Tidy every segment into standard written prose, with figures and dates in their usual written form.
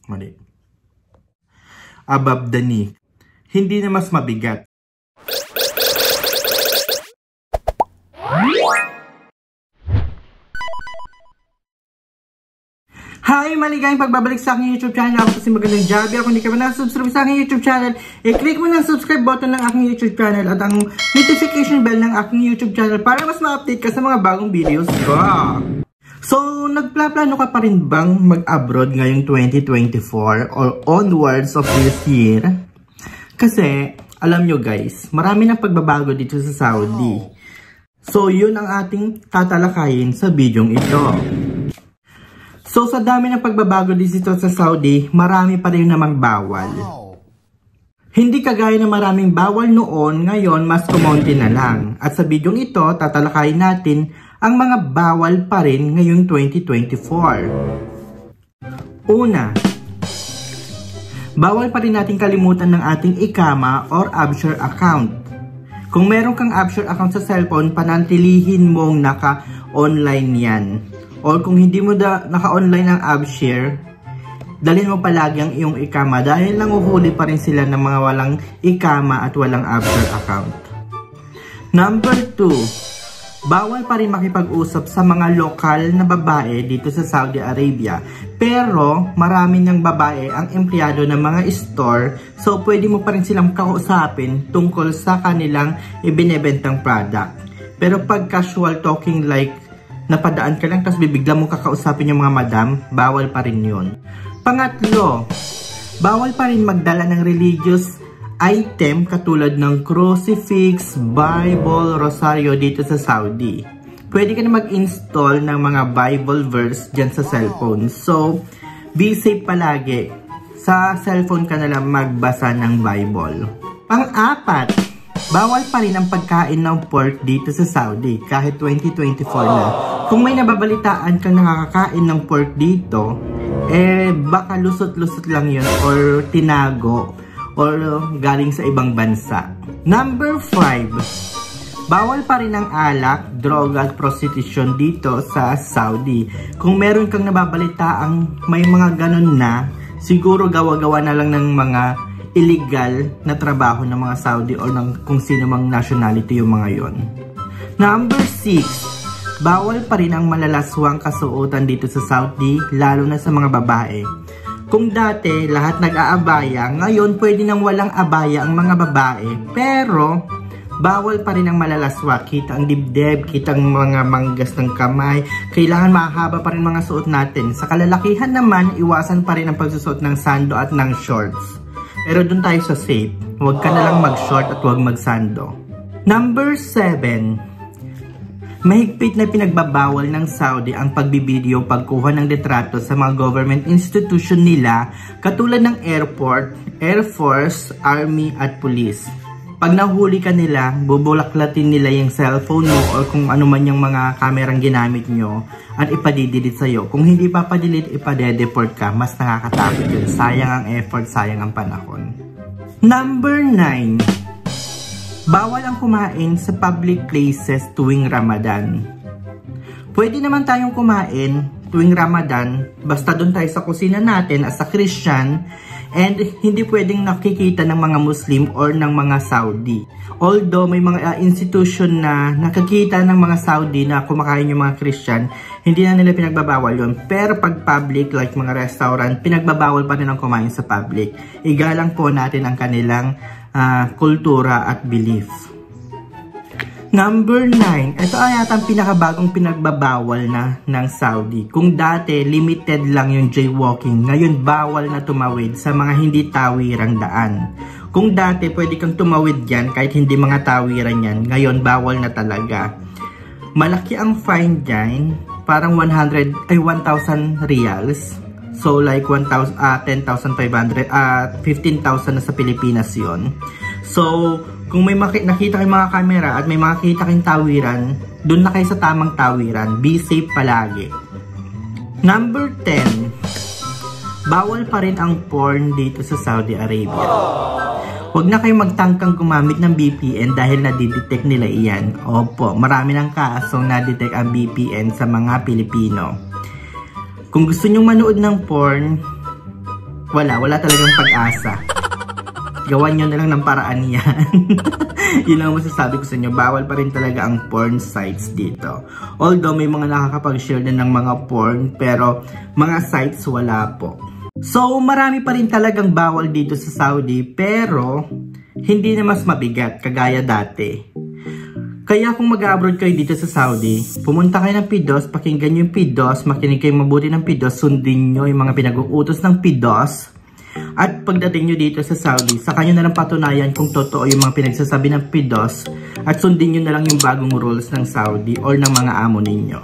Mali. Above the knee. Hindi na mas mabigat. Hi! Maligayang pagbabalik sa aking YouTube channel. Ako si Magandang Javi. Ako hindi ka ba na-subscribe sa aking YouTube channel, i-click mo ng subscribe button ng aking YouTube channel at ang notification bell ng aking YouTube channel para mas ma-update ka sa mga bagong videos ko. So, nagplaplano ka pa rin bang mag-abroad ngayong 2024 or onwards of this year? Kasi, alam nyo guys, marami ng pagbabago dito sa Saudi. So, yun ang ating tatalakayin sa bidyong ito. So, sa dami ng pagbabago dito sa Saudi, marami pa rin namang bawal. Hindi kagaya na maraming bawal noon, ngayon mas kumonti na lang. At sa bidyong ito, tatalakayin natin ang mga bawal pa rin ngayong 2024. Una, bawal pa rin natin kalimutan ng ating ikama or Abshare account. Kung meron kang Abshare account sa cellphone, panatilihin mong naka-online yan. Or kung hindi mo naka-online ang Abshare, dalhin mo palagi ang iyong ikama dahil nanguhuli pa rin sila ng mga walang ikama at walang Abshare account. Number 2, bawal pa rin makipag-usap sa mga lokal na babae dito sa Saudi Arabia. Pero marami ng babae ang empleyado ng mga store, so pwede mo pa rin silang kausapin tungkol sa kanilang ibinebentang product. Pero pag casual talking like napadaan ka lang tapos bibigla mo kakausapin yung mga madam, bawal pa rin yun. Pangatlo, bawal pa rin magdala ng religious item katulad ng crucifix, Bible, rosaryo dito sa Saudi. Pwede ka na mag-install ng mga Bible verse dyan sa cellphone. So, be safe palagi. Sa cellphone ka na lang magbasa ng Bible. Pang-apat, bawal pa rin ang pagkain ng pork dito sa Saudi kahit 2024 na. Kung may nababalitaan kang nakakakain ng pork dito, baka lusot-lusot lang yun or tinago or galing sa ibang bansa. Number 5, bawal pa rin ang alak, droga at prostitution dito sa Saudi. Kung meron kang nababalitaang may mga ganun na, siguro gawa-gawa na lang ng mga illegal na trabaho ng mga Saudi or ng kung sino mang nationality yung mga yon. Number 6, bawal pa rin ang malalaswang kasuotan dito sa Saudi, lalo na sa mga babae. Kung dati lahat nag-aabaya, ngayon pwede nang walang abaya ang mga babae, pero bawal pa rin ang malalaswa. Kita ang dibdib, kita ang mga manggas ng kamay, kailangan mahaba pa rin mga suot natin. Sa kalalakihan naman, iwasan pa rin ang pagsusot ng sando at ng shorts. Pero dun tayo sa safe, huwag ka na lang mag-short at huwag mag-sando. Number 7, mahigpit na pinagbabawal ng Saudi ang pagbibideo pagkuha ng litrato sa mga government institution nila katulad ng airport, Air Force, Army at Police. Pag nahuli ka nila, bubulaklatin nila yung cellphone mo or kung ano man yung mga kamerang ginamit nyo at ipadidelete sa'yo. Kung hindi papadelete, ipadedeport ka. Mas nakakatakot yun. Sayang ang effort, sayang ang panahon. Number 9, bawal ang kumain sa public places tuwing Ramadan. Pwede naman tayong kumain tuwing Ramadan, basta doon tayo sa kusina natin as a Christian, and hindi pwedeng nakikita ng mga Muslim or ng mga Saudi. Although may mga institution na nakikita ng mga Saudi na kumakain yung mga Christian, hindi na nila pinagbabawal yun. Pero pag public, like mga restaurant, pinagbabawal pa rin ang kumain sa public. Igalang po natin ang kanilang kultura at belief. Number 9, ito ay yata ang pinakabagong pinagbabawal na ng Saudi. Kung dati limited lang yung jaywalking, ngayon bawal na tumawid sa mga hindi tawirang daan. Kung dati pwede kang tumawid yan kahit hindi mga tawiran yan, ngayon bawal na talaga. Malaki ang fine dyan, parang 1,000 reals. So like 10,500, 15,000 na sa Pilipinas yon. So kung may nakita kayong mga camera at may makita kayong tawiran, doon na kayo sa tamang tawiran. Be safe palagi. Number 10, bawal pa rin ang porn dito sa Saudi Arabia. Huwag na kayong magtangkang gumamit ng VPN dahil nadidetect nila iyan. Opo, marami ng kasong nadetect ang VPN sa mga Pilipino. Kung gusto nyong manood ng porn, wala talagang pag-asa. Gawan nyo na lang ng paraan yan. Yun lang masasabi ko sa inyo, bawal pa rin talaga ang porn sites dito. Although may mga nakakapag-share din ng mga porn, pero mga sites wala po. So marami pa rin talagang bawal dito sa Saudi, pero hindi na mas mabigat kagaya dati. Kaya kung mag-abroad kayo dito sa Saudi, pumunta kayo ng PIDOS, pakinggan nyo yung PIDOS, makinig kayo mabuti ng PIDOS, sundin nyo yung mga pinag-uutos ng PIDOS. At pagdating nyo dito sa Saudi, saka nyo na lang patunayan kung totoo yung mga pinagsasabi ng PIDOS at sundin nyo na lang yung bagong rules ng Saudi or ng mga amo ninyo.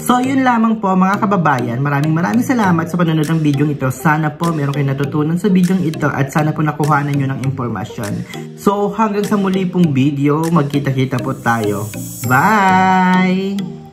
So yun lamang po mga kababayan, maraming salamat sa panonood ng video ito. Sana po meron kayong natutunan sa video ito at sana po nakuhanan nyo ng impormasyon. So hanggang sa muli pong video, magkita-kita po tayo. Bye!